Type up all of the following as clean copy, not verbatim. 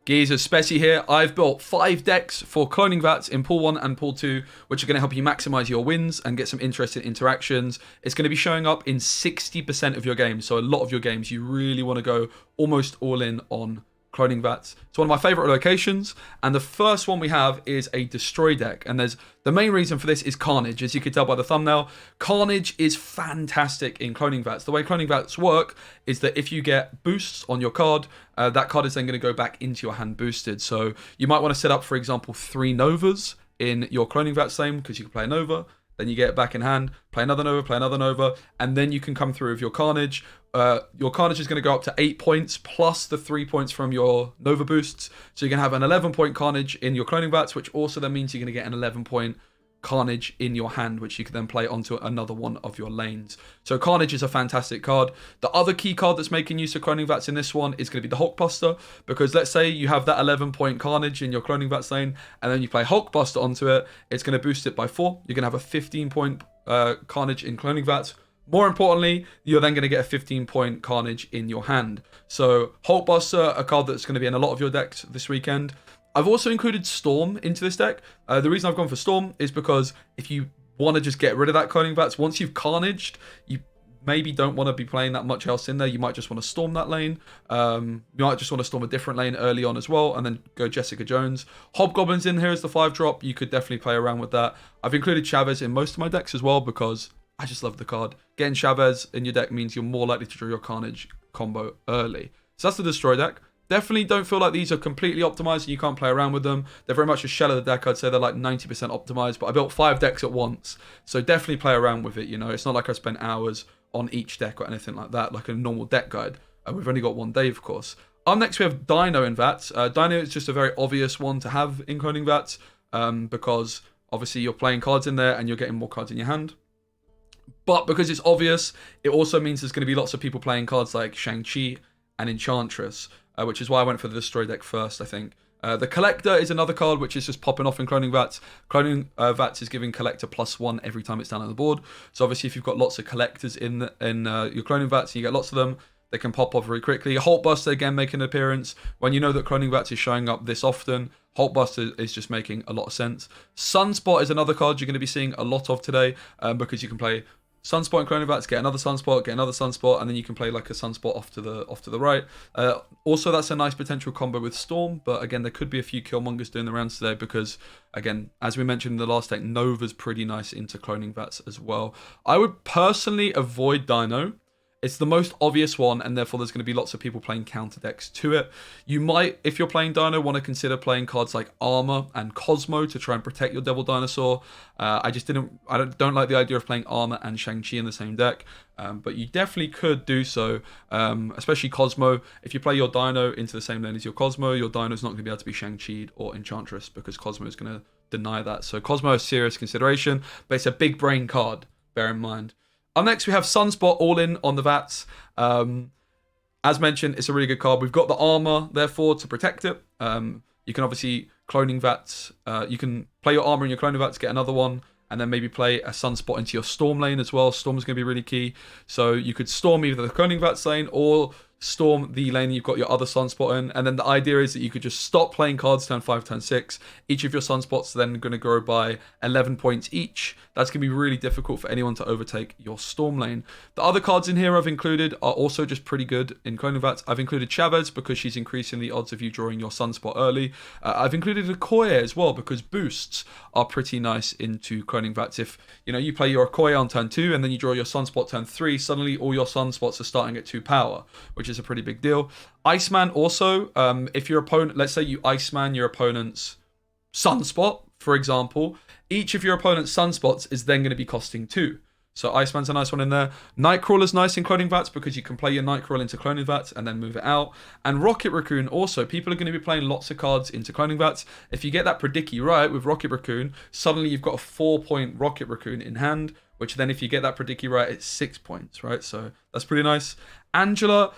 Geezer Speci here. I've built 5 decks for cloning vats in Pool 1 and Pool 2, which are going to help you maximize your wins and get some interesting interactions. It's going to be showing up in 60% of your games, so a lot of your games you really want to go almost all in on cloning vats. It's one of my favorite locations, and the first one we have is a destroy deck, and the main reason for this is Carnage. As you can tell by the thumbnail, Carnage is fantastic in cloning vats. The way cloning vats work is that if you get boosts on your card, that card is then going to go back into your hand boosted. So you might want to set up, for example, 3 Novas in your cloning vats lane, because you can play a Nova, then you get it back in hand, play another Nova, and then you can come through with your Carnage. Your Carnage is going to go up to 8 points, plus the 3 points from your Nova boosts. So you're going to have an 11-point Carnage in your cloning vats, which also then means you're going to get an 11-point Carnage in your hand, which you can then play onto another one of your lanes. So Carnage is a fantastic card. The other key card that's making use of cloning vats in this one is going to be the Hulkbuster, because let's say you have that 11-point Carnage in your cloning vats lane, and then you play Hulkbuster onto it. It's going to boost it by 4. You're going to have a 15-point Carnage in cloning vats. More importantly, you're then going to get a 15-point Carnage in your hand. So Hulkbuster, a card that's going to be in a lot of your decks this weekend. I've also included Storm into this deck. The reason I've gone for Storm is because if you want to just get rid of that cloning vats, once you've Carnaged, you maybe don't want to be playing that much else in there. You might just want to storm that lane. You might just want to storm a different lane early on as well, and then go Jessica Jones. Hobgoblin's in here as the 5-drop. You could definitely play around with that. I've included Chavez in most of my decks as well, because I just love the card. Getting Chavez in your deck means you're more likely to draw your Carnage combo early. So that's the Destroy deck. Definitely don't feel like these are completely optimized and you can't play around with them. They're very much a shell of the deck. I'd say they're like 90% optimized, but I built 5 decks at once. So definitely play around with it, you know. It's not like I spent hours on each deck or anything like that, like a normal deck guide. We've only got one day, of course. Up next, we have Dino in Vats. Dino is just a very obvious one to have in cloning Vats, because obviously you're playing cards in there and you're getting more cards in your hand. But because it's obvious, it also means there's going to be lots of people playing cards like Shang-Chi and Enchantress, which is why I went for the Destroy deck first, I think. The Collector is another card which is just popping off in cloning Vats. Cloning Vats is giving Collector +1 every time it's down on the board. So obviously if you've got lots of Collectors in your cloning Vats and you get lots of them, they can pop off very quickly. Hulkbuster again making an appearance. When you know that cloning Vats is showing up this often, Hulkbuster is just making a lot of sense. Sunspot is another card you're going to be seeing a lot of today, because you can play Sunspot and cloning Vats, get another Sunspot, and then you can play like a Sunspot off to the right. Also, that's a nice potential combo with Storm, but again, there could be a few Killmongers doing the rounds today because, again, as we mentioned in the last deck, Nova's pretty nice into cloning Vats as well. I would personally avoid Dino. It's the most obvious one, and therefore there's going to be lots of people playing counter decks to it. You might, if you're playing Dino, want to consider playing cards like Armor and Cosmo to try and protect your Devil Dinosaur. I don't like the idea of playing Armor and Shang-Chi in the same deck, but you definitely could do so, especially Cosmo. If you play your Dino into the same lane as your Cosmo, your Dino's not going to be able to be Shang-Chi'd or Enchantress because Cosmo is going to deny that. So Cosmo is serious consideration, but it's a big brain card, bear in mind. Up next, we have Sunspot all in on the Vats. As mentioned, it's a really good card. We've got the armor, therefore, to protect it. You can obviously cloning Vats. You can play your armor in your cloning Vats, get another one, and then maybe play a Sunspot into your Storm lane as well. Storm's going to be really key. So you could Storm either the cloning Vats lane or Storm the lane you've got your other Sunspot in, and then the idea is that you could just stop playing cards turn 5, turn 6. Each of your Sunspots are then going to grow by 11 points each. That's going to be really difficult for anyone to overtake your Storm lane. The other cards in here I've included are also just pretty good in cloning Vats. I've included Chavez because she's increasing the odds of you drawing your Sunspot early. I've included Okoye as well because boosts are pretty nice into cloning Vats. If you play your Okoye on turn 2 and then you draw your Sunspot turn 3, suddenly all your Sunspots are starting at 2 power, which is a pretty big deal. Iceman also, if your opponent, let's say you Iceman your opponent's Sunspot, for example, each of your opponent's Sunspots is then going to be costing 2. So Iceman's a nice one in there. Nightcrawler's nice in cloning Vats because you can play your Nightcrawler into cloning Vats and then move it out. And Rocket Raccoon also, people are going to be playing lots of cards into cloning Vats. If you get that Predickie right with Rocket Raccoon, suddenly you've got a 4-point Rocket Raccoon in hand, which then if you get that Predickie right, it's 6 points, right? So that's pretty nice. Angela,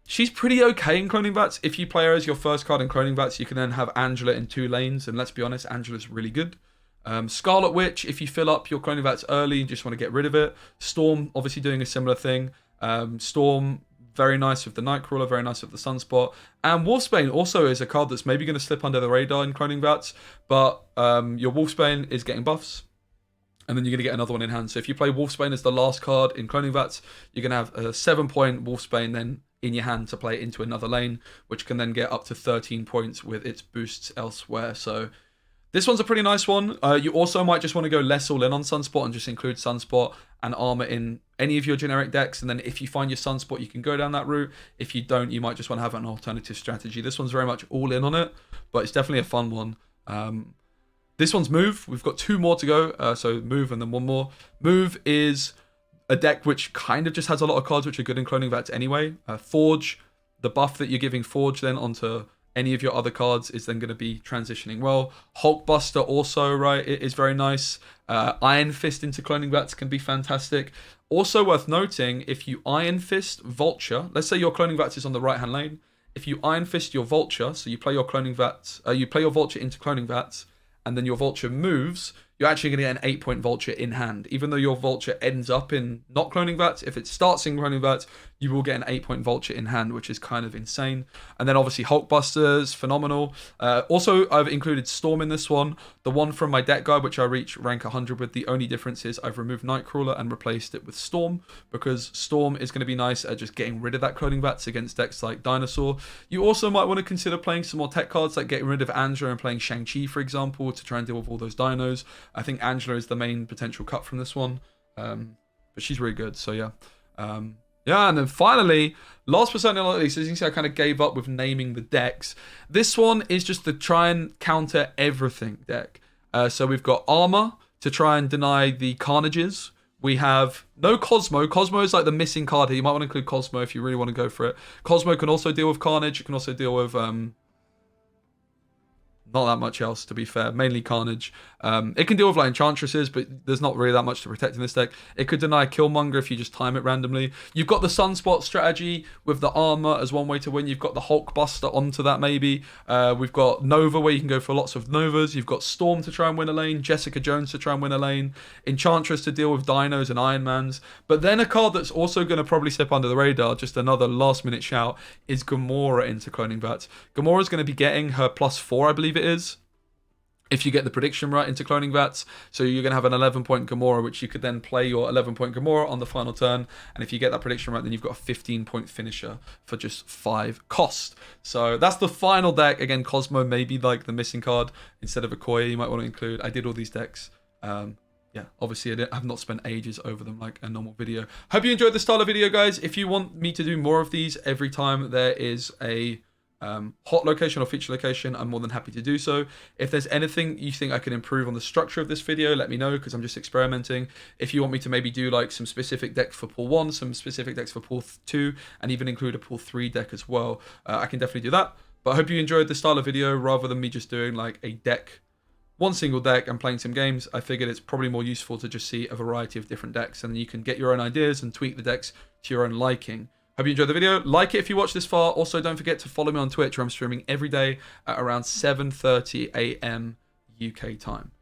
she's pretty okay in cloning Vats. If you play her as your first card in cloning Vats, you can then have Angela in 2 lanes, and let's be honest, Angela's really good. Scarlet Witch, if you fill up your cloning Vats early and just want to get rid of it. Storm, obviously doing a similar thing. Storm Very nice with the Nightcrawler, very nice with the Sunspot. And Wolfsbane also is a card that's maybe going to slip under the radar in Cloning Vats, but your Wolfsbane is getting buffs, and then you're going to get another one in hand. So if you play Wolfsbane as the last card in Cloning Vats, you're going to have a 7-point Wolfsbane then in your hand to play into another lane, which can then get up to 13 points with its boosts elsewhere. So this one's a pretty nice one. You also might just want to go less all in on Sunspot and just include Sunspot and Armor in any of your generic decks. And then if you find your Sunspot, you can go down that route. If you don't, you might just want to have an alternative strategy. This one's very much all in on it, but it's definitely a fun one. This one's Move. We've got 2 more to go. So Move and then 1 more. Move is a deck which kind of just has a lot of cards which are good in Cloning Vats anyway. Forge, the buff that you're giving Forge then onto any of your other cards is then going to be transitioning well. Hulkbuster also, right, it is very nice. Iron Fist into Cloning Vats can be fantastic. Also worth noting, if you Iron Fist Vulture, let's say your Cloning Vats is on the right-hand lane. If you Iron Fist your Vulture, so you play your Cloning Vats, you play your Vulture into Cloning Vats, and then your Vulture moves, you're actually going to get an 8-point Vulture in hand. Even though your Vulture ends up in not Cloning Vats, if it starts in Cloning Vats, you will get an 8-point Vulture in hand, which is kind of insane. And then obviously Hulkbusters, phenomenal. Also, I've included Storm in this one. The one from my deck guide, which I reached rank 100 with, the only difference is I've removed Nightcrawler and replaced it with Storm, because Storm is going to be nice at just getting rid of that Cloning Vats against decks like Dinosaur. You also might want to consider playing some more tech cards, like getting rid of Angela and playing Shang-Chi, for example, to try and deal with all those dinos. I think Angela is the main potential cut from this one, but she's really good, so yeah. Yeah, and then finally, last but certainly not least, as you can see, I kind of gave up with naming the decks. This one is just the try and counter everything deck. So we've got Armor to try and deny the Carnages. We have no Cosmo. Cosmo is like the missing card here. You might want to include Cosmo if you really want to go for it. Cosmo can also deal with Carnage. It can also deal with not that much else, to be fair. Mainly Carnage. It can deal with like Enchantresses, but there's not really that much to protect in this deck. It could deny Killmonger if you just time it randomly. You've got the Sunspot strategy with the Armor as one way to win. You've got the Hulkbuster onto that maybe. We've got Nova, where you can go for lots of Novas. You've got Storm to try and win a lane. Jessica Jones to try and win a lane. Enchantress to deal with Dinos and Iron Mans. But then a card that's also going to probably slip under the radar, just another last minute shout, is Gamora into Cloning Vats. Gamora's going to be getting her +4, I believe it is, if you get the prediction right into Cloning Vats. So you're going to have an 11-point Gamora, which you could then play your 11-point Gamora on the final turn. And if you get that prediction right, then you've got a 15-point finisher for just 5 cost. So that's the final deck. Again, Cosmo may be like the missing card. Instead of Okoye, you might want to include. I did all these decks. Yeah, obviously I've not spent ages over them like a normal video. Hope you enjoyed this style of video, guys. If you want me to do more of these every time there is a hot location or feature location, I'm more than happy to do so. If there's anything you think I can improve on the structure of this video, let me know, because I'm just experimenting. If you want me to maybe do like some specific decks for pool 1, some specific decks for pool 2, and even include a pool 3 deck as well, I can definitely do that. But I hope you enjoyed this style of video rather than me just doing like a deck, one single deck and playing some games. I figured it's probably more useful to just see a variety of different decks, and then you can get your own ideas and tweak the decks to your own liking. Hope you enjoyed the video. Like it if you watched this far. Also, don't forget to follow me on Twitch, where I'm streaming every day at around 7:30 AM UK time.